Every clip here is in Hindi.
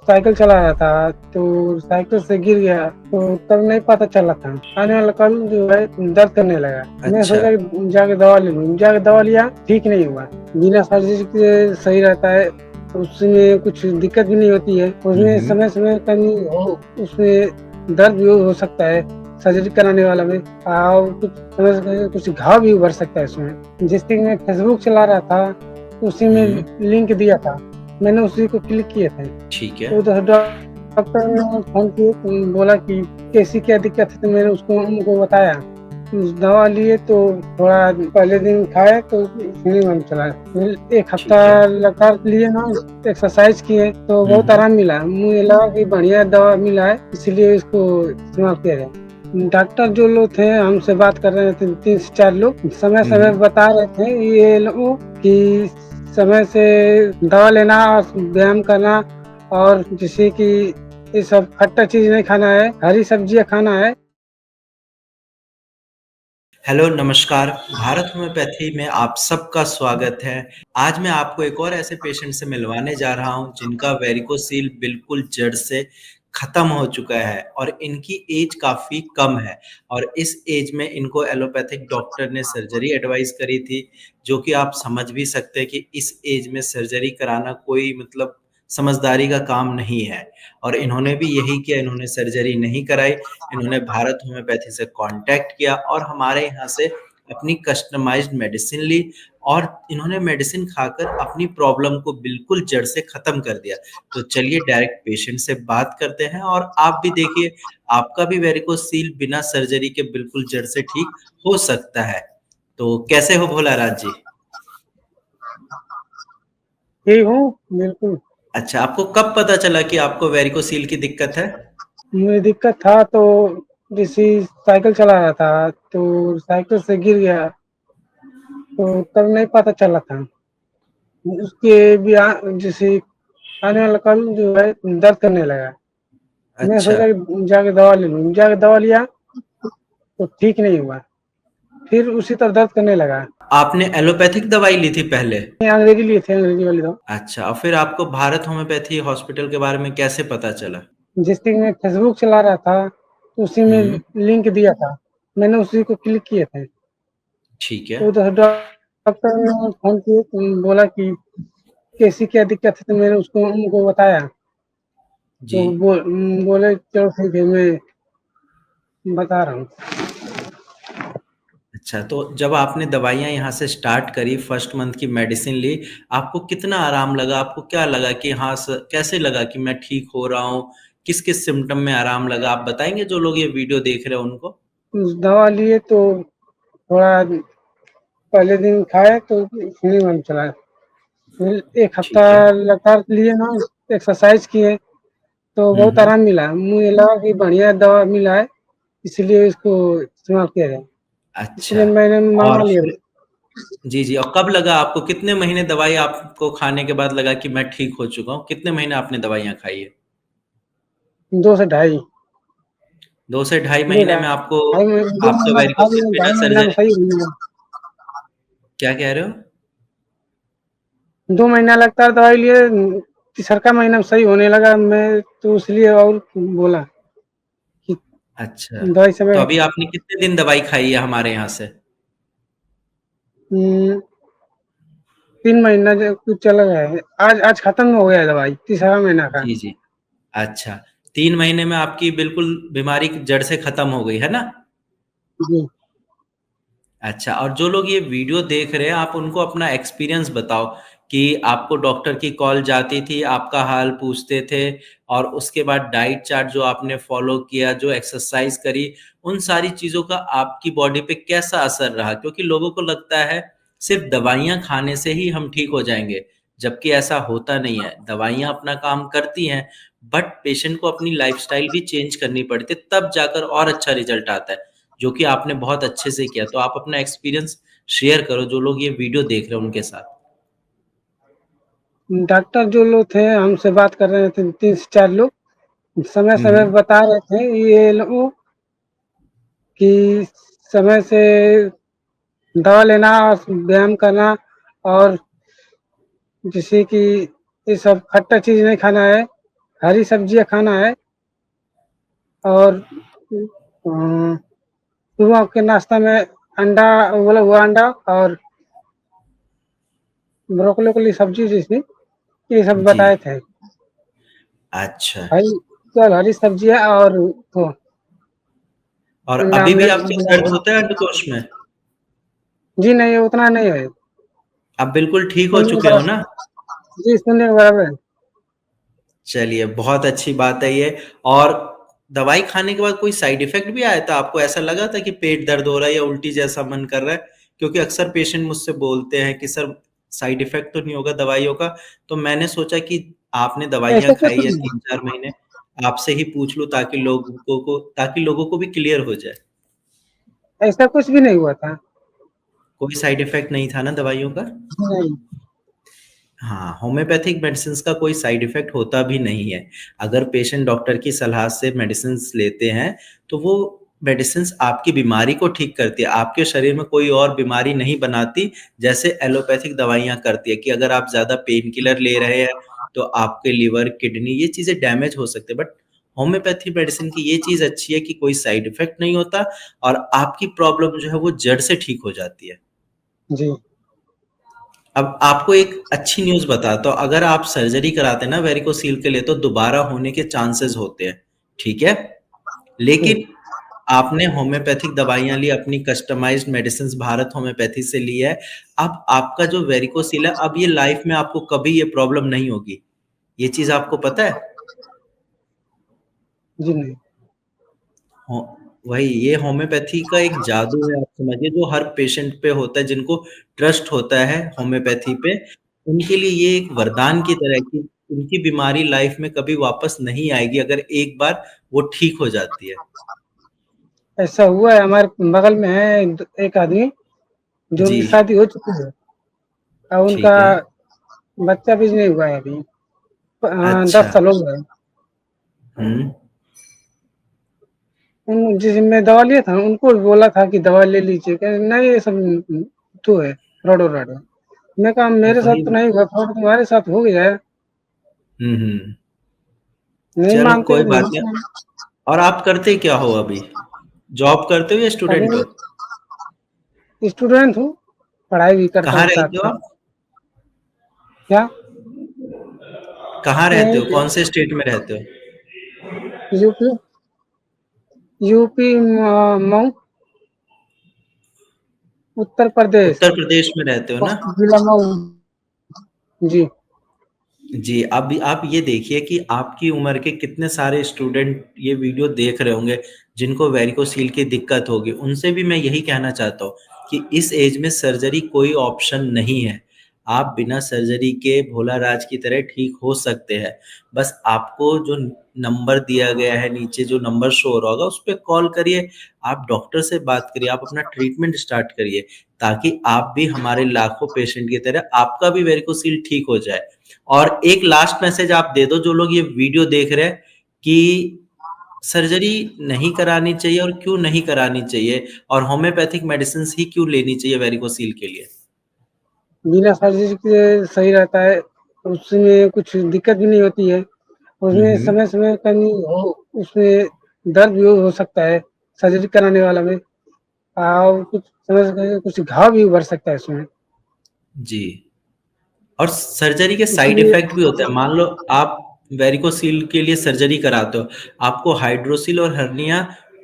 साइकिल चला रहा था तो साइकिल से गिर गया तो तब नहीं पता चला था। आने वाला कल जो है दर्द करने लगा। मैं अच्छा। सोचा कि जाके दवा ले लूँ। जाके दवा लिया, ठीक नहीं हुआ। बिना सर्जरी के सही रहता है, उसमें कुछ दिक्कत भी नहीं होती है। उसमें समय समय कहीं उसमें दर्द भी हो सकता है सर्जरी कराने वाला में, और कुछ समय से कुछ घाव भी उभर सकता है उसमें। जिससे मैं फेसबुक चला रहा था, उसी में लिंक दिया था, मैंने उसी को क्लिक किए थे। ठीक है। तो उधर डॉक्टर ने फोन किए तो बोला कि कैसी क्या दिक्कत है, तो मैंने उनको बताया। दवा लिए तो थोड़ा पहले दिन खाए तो नहीं मन चला। फिर एक हफ्ता ठीक है। लगातार लिए ना, एक्सरसाइज किए तो बहुत आराम मिला। मुझे लगा कि बढ़िया दवा मिला है, इसलिए इसको इस्तेमाल किया जाए। डॉक्टर जो लोग थे हमसे बात कर रहे थे, 3 से 4 लोग समय समय बता रहे थे ये लोग कि समय से दवा लेना और व्यायाम करना, और जैसे कि ये सब खट्टा चीज नहीं खाना है, हरी सब्जियां खाना है। हेलो, नमस्कार। भारत होम्योपैथी में आप सबका स्वागत है। आज मैं आपको एक और ऐसे पेशेंट से मिलवाने जा रहा हूं जिनका वेरिकोसील बिल्कुल जड़ से खत्म हो चुका है और इनकी एज काफ़ी कम है और इस एज में इनको एलोपैथिक डॉक्टर ने सर्जरी एडवाइस करी थी, जो कि आप समझ भी सकते हैं कि इस एज में सर्जरी कराना कोई मतलब समझदारी का काम नहीं है और इन्होंने भी यही किया, इन्होंने सर्जरी नहीं कराई। इन्होंने भारत होम्योपैथी से कॉन्टैक्ट किया और हमारे यहाँ से अपनी कस्टमाइज्ड मेडिसिन ली और इन्होंने मेडिसिन खाकर अपनी प्रॉब्लम को बिल्कुल जड़ से खत्म कर दिया। तो चलिए डायरेक्ट पेशेंट से बात करते हैं और आप भी देखिए, आपका भी वेरिकोसील बिना सर्जरी के बिल्कुल जड़ से ठीक हो सकता है। तो कैसे हो भोलाराज जी? ठीक हूँ, बिल्कुल। अच्छा, आपको कब पता चला कि आपको वेरिकोसील की दिक्कत है? मुझे दिक्कत था तो जैसे साइकिल चला रहा था तो साइकिल से गिर गया तो तब नहीं पता चला था। उसके भी जैसे आने वाला कल जो है दर्द करने लगा। मैं अच्छा। सोचा कि जाके दवा ले लूँ। जाके दवा लिया तो ठीक नहीं हुआ। फिर उसी तरह दर्द करने लगा। आपने एलोपैथिक दवाई ली थी पहले? अंग्रेजी लिए थे, अंग्रेजी वाली दवा। अच्छा, और फिर आपको भारत होम्योपैथी हॉस्पिटल के बारे में कैसे पता चला? जिस दिन मैं फेसबुक चला रहा था तो उसी में लिंक दिया था, मैंने उसी को क्लिक किए थे। ठीक है। तो उधर डॉक्टर ने फोन किए तो बोला कि कैसी क्या दिक्कत है, तो मैंने उनको बताया। जी। तो बोले चलो ठीक है, मैं बता रहा हूँ। अच्छा, तो जब आपने दवाइयाँ यहाँ से स्टार्ट करी, फर्स्ट मंथ की मेडिसिन ली, आपको कितना आराम लगा? आपको क्या लगा कि हाँ कैसे लगा कि मैं ठीक हो रहा हूँ? किस-किस सिम्पटम में आराम लगा? आप बताएँगे जो लोग ये वीडियो देख रहे हैं उनको? दवा लिए तो थोड़ा पहले दिन खाए तो नहीं मन चला। फिर एक हफ्ता ठीक है। लगातार लिए ना, एक्सरसाइज किए तो बहुत आराम मिला। मुझे लगा कि बढ़िया दवा मिला है, इसलिए इसको इस्तेमाल किया जाए। अच्छा। इसलिए मैंने मंगवा और लिया। फिर जी, जी, और कब लगा आपको, कितने महीने दवाई आपको खाने के बाद लगा कि मैं ठीक हो चुका हूँ? कितने महीने आपने दवाइयाँ खाई है? 2 से ढाई। 2 से ढाई 2 महीने में आपको ढाई महीने, 2 आपका महीना वेरिकोसिल बिना ढाई महीना में सर्जरी। सही हो गया। क्या कह रहे हो? 2 महीना लगता है दवाई लिए, तीसरा महीना में सही होने लगा। मैं तो इसलिए और बोला कि अच्छा, दवाई तो समय अभी आपने कितने दिन दवाई खाई है हमारे यहाँ से? 3 महीना जो कुछ चला गया है। आज आज खत्म हो गया है दवाई, तीसरा महीना का। जी, जी। अच्छा, 3 महीने में आपकी बिल्कुल बीमारी जड़ से खत्म हो गई, है ना? जी। अच्छा, और जो लोग ये वीडियो देख रहे हैं, आप उनको अपना एक्सपीरियंस बताओ कि आपको डॉक्टर की कॉल जाती थी, आपका हाल पूछते थे और उसके बाद डाइट चार्ट जो आपने फॉलो किया, जो एक्सरसाइज करी, उन सारी चीज़ों का आपकी बॉडी पे कैसा असर रहा? क्योंकि लोगों को लगता है सिर्फ दवाइयाँ खाने से ही हम ठीक हो जाएँगे, जबकि ऐसा होता नहीं है। दवाइयाँ अपना काम करती हैं, बट पेशेंट को अपनी लाइफ़स्टाइल भी चेंज करनी पड़ती है, तब जाकर और अच्छा रिज़ल्ट आता है। जो कि आपने बहुत अच्छे से किया। तो आप अपना एक्सपीरियंस शेयर करो जो लोग ये वीडियो देख रहे हैं उनके साथ। डॉक्टर जो लोग थे हमसे बात कर रहे थे, 3 से 4 लोग समय समय बता रहे थे ये लोग कि समय से दवा लेना और व्यायाम करना, और जैसे कि ये सब खट्टा चीज नहीं खाना है, हरी सब्जियाँ खाना है और सुबह के नाश्ता में अंडा, उबला हुआ अंडा और ब्रोकली वोकली सब्जी जैसी ये सब जी। बताए थे। अच्छा। हरी सब्जियाँ और वो और अंडा अभी भी आमलेट आपको वगैरह दर्द है। होता है अंडकोश में? जी नहीं, उतना नहीं है। आप बिल्कुल ठीक हो सुनने के चुके हो ना? बराबर। जी, सुनने के बराबर है। चलिए, बहुत अच्छी बात है ये। और दवाई खाने के बाद कोई साइड इफेक्ट भी आया था? आपको ऐसा लगा था कि पेट दर्द हो रहा है या उल्टी जैसा मन कर रहा है? क्योंकि अक्सर पेशेंट मुझसे बोलते हैं कि सर, साइड इफेक्ट तो नहीं होगा दवाइयों का? तो मैंने सोचा कि आपने दवाइयाँ ऐसा कुछ खाई है नहीं 3-4 महीने, आपसे ही पूछ लूँ ताकि लोगों को भी क्लियर हो जाए। ऐसा कुछ भी नहीं हुआ था। कोई साइड इफेक्ट नहीं था ना दवाइयों का? नहीं। हाँ, होम्योपैथिक मेडिसिन्स का कोई साइड इफ़ेक्ट होता भी नहीं है। अगर पेशेंट डॉक्टर की सलाह से मेडिसिन्स लेते हैं, तो वो मेडिसिन्स आपकी बीमारी को ठीक करती है, आपके शरीर में कोई और बीमारी नहीं बनाती, जैसे एलोपैथिक दवाइयाँ करती है कि अगर आप ज़्यादा पेन किलर ले रहे हैं, तो आपके लिवर, किडनी ये चीज़ें डैमेज हो सकते हैं। बट होम्योपैथी मेडिसिन की ये चीज़ अच्छी है कि कोई साइड इफ़ेक्ट नहीं होता और आपकी प्रॉब्लम जो है वो जड़ से ठीक हो जाती है। जी, अब आपको एक अच्छी न्यूज़ बताता हूँ, अगर आप सर्जरी कराते हैं ना वेरिकोसील के लिए तो दोबारा होने के चांसेस होते हैं, ठीक है? जी। लेकिन आपने होम्योपैथिक दवाइयाँ ली, अपनी कस्टमाइज़्ड मेडिसिन्स भारत होम्योपैथी से ली है, अब आपका जो वेरिकोसील है, अब ये लाइफ़ में आपको कभी ये प्रॉब्लम नहीं होगी। ये चीज़ आपको पता है? जी, नहीं। हो वही ये होम्योपैथी का एक जादू है, आप समझिए, जो हर पेशेंट पे होता है, जिनको ट्रस्ट होता है होम्योपैथी पे, उनके लिए ये एक वरदान की तरह है कि उनकी बीमारी लाइफ में कभी वापस नहीं आएगी अगर एक बार वो ठीक हो जाती है। ऐसा हुआ है हमारे बगल में है एक आदमी जो जी, उनकी शादी हो चुकी है और उनका ठीक है। बच्चा भी नहीं हुआ है अभी। अच्छा। 10 साल हो गए। हुँ। जिसमें दवा लिया था उनको भी बोला था कि दवा ले लीजिए, कहे नहीं ये सब तो है फ्रॉड है। मैं कहा मेरे साथ वही। तो नहीं हुआ, फ्रॉड तुम्हारे साथ हो गया है। हुँ, हुँ। नहीं चलो मानते कोई तो बात नहीं नहीं। मानते। और आप करते क्या हो अभी? जॉब करते हो या स्टूडेंट हो? अभी स्टूडेंट हूँ, पढ़ाई भी करता कहाँ हूँ साथ रहते हो साथ। आप? क्या? कहाँ रहते हो? यही कौन से स्टेट में रहते हो? यूपी, यूपी मऊ, उत्तर प्रदेश, उत्तर प्रदेश में रहते हो ना? जिला मऊ। जी। जी, अभी आप ये देखिए कि आपकी उम्र के कितने सारे स्टूडेंट ये वीडियो देख रहे होंगे, जिनको वेरिकोसील की दिक्कत होगी। उनसे भी मैं यही कहना चाहता हूँ कि इस एज में सर्जरी कोई ऑप्शन नहीं है। आप बिना सर्जरी के भोला राज की तरह ठीक हो सकते हैं। बस आपको जो नंबर दिया गया है, नीचे जो नंबर शो हो रहा होगा, उस पे कॉल करिए, आप डॉक्टर से बात करिए, आप अपना ट्रीटमेंट स्टार्ट करिए, ताकि आप भी हमारे लाखों पेशेंट की तरह आपका भी वेरिकोसील ठीक हो जाए। और एक लास्ट मैसेज आप दे दो जो लोग ये वीडियो देख रहे हैं कि सर्जरी नहीं करानी चाहिए और क्यों नहीं करानी चाहिए और होम्योपैथिक मेडिसिन ही क्यों लेनी चाहिए वेरिकोसील के लिए। बिना सर्जरी के सही रहता है, उसमें कुछ दिक्कत भी नहीं होती है। उसमें हम्म। समय-समय कहीं हो, उसमें दर्द भी हो सकता है, सर्जरी कराने वाला में। और कुछ समय से कहीं कुछ घाव भी उभर सकता है उसमें। जी। और सर्जरी के साइड इसलिए इफेक्ट भी होते हैं। मान लो आप वेरिकोसील के लिए सर्जरी कराते हो, आपको हाइड्रोसील और हर्निया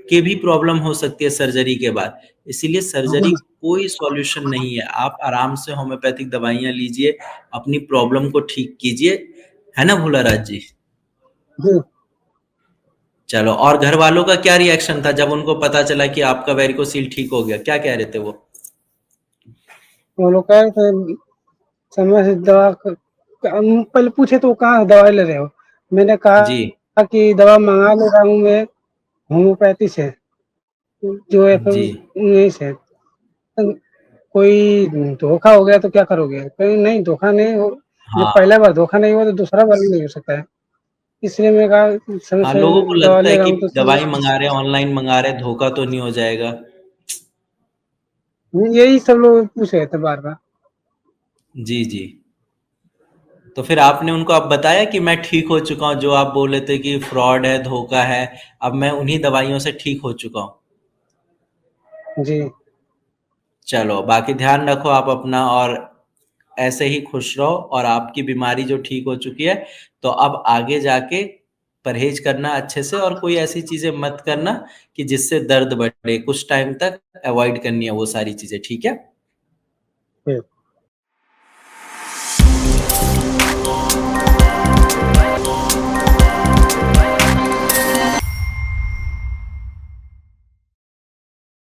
के भी प्रॉब्लम हो सकती है सर्जरी के बाद। इसीलिए सर्जरी जी, कोई सॉल्यूशन नहीं है। आप आराम से होम्योपैथिक दवाइयाँ लीजिए, अपनी प्रॉब्लम को ठीक कीजिए। है ना भोला राज जी? जी, चलो, और घर वालों का क्या रिएक्शन था जब उनको पता चला कि आपका वेरिकोसील ठीक हो गया? क्या कह रहे थे वो? वो लोग कह रहे थे समय से दवा पहले पूछे तो कहाँ से दवाई ले रहे हो? मैंने जी, कहा कि दवा मँगा ले रहा हूँ मैं होम्योपैथी से, जो है फिर जी। वहीं से। कोई धोखा हो गया तो क्या करोगे? कहीं नहीं, धोखा नहीं हो, जब हाँ। पहला बार धोखा नहीं हुआ तो दूसरा बार भी नहीं हो सकता है। इसलिए मैंने कहा समय हाँ, से लोगों को दवा लगता है ले रहा कि हूँ तो दवाई सही। मँगा रहे हैं, ऑनलाइन मँगा रहे हैं, धोखा तो नहीं हो जाएगा। यही सब लोग पूछ रहे थे बार-बार। जी, जी। तो फिर आपने उनको अब बताया कि मैं ठीक हो चुका हूँ, जो आप बोले थे कि फ्रॉड है, धोखा है, अब मैं उन्हीं दवाइयों से ठीक हो चुका हूँ। जी। चलो, बाकी ध्यान रखो आप अपना, और ऐसे ही खुश रहो, और आपकी बीमारी जो ठीक हो चुकी है, तो अब आगे जाके परहेज करना अच्छे से, और कोई ऐसी चीजें मत करना कि जिससे दर्द बढ़े। कुछ टाइम तक अवॉइड करनी है वो सारी चीजें, ठीक है? ठीक।